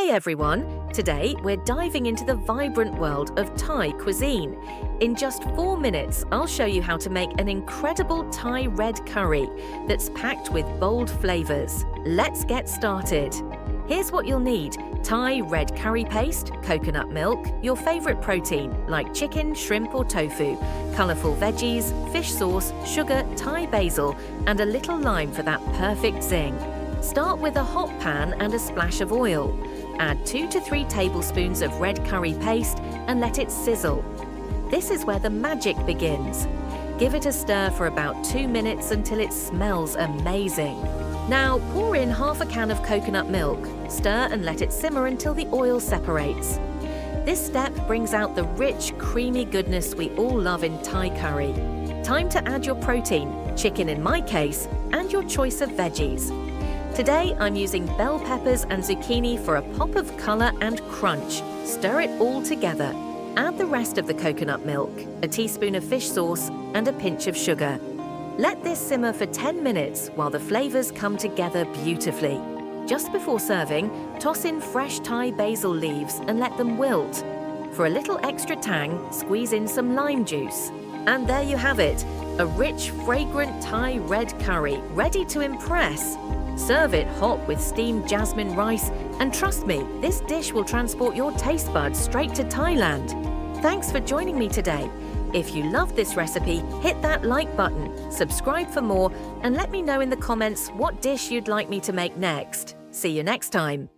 Hey everyone! Today we're diving into the vibrant world of Thai cuisine. In just 4 minutes, I'll show you how to make an incredible Thai red curry that's packed with bold flavors. Let's get started. Here's what you'll need: Thai red curry paste, coconut milk, your favorite protein like chicken, shrimp or tofu, colorful veggies, fish sauce, sugar, Thai basil, and a little lime for that perfect zing. Start with a hot pan and a splash of oil. Add 2 to 3 tablespoons of red curry paste and let it sizzle. This is where the magic begins. Give it a stir for about 2 minutes until it smells amazing. Now pour in half a can of coconut milk. Stir and let it simmer until the oil separates. This step brings out the rich, creamy goodness we all love in Thai curry. Time to add your protein, chicken in my case, and your choice of veggies. Today, I'm using bell peppers and zucchini for a pop of color and crunch. Stir it all together. Add the rest of the coconut milk, a teaspoon of fish sauce, and a pinch of sugar. Let this simmer for 10 minutes while the flavors come together beautifully. Just before serving, toss in fresh Thai basil leaves and let them wilt. For a little extra tang, squeeze in some lime juice. And there you have it, a rich, fragrant Thai red curry ready to impress. Serve it hot with steamed jasmine rice, and trust me, this dish will transport your taste buds straight to Thailand. Thanks for joining me today. If you love this recipe, hit that like button, subscribe for more, and let me know in the comments what dish you'd like me to make next. See you next time.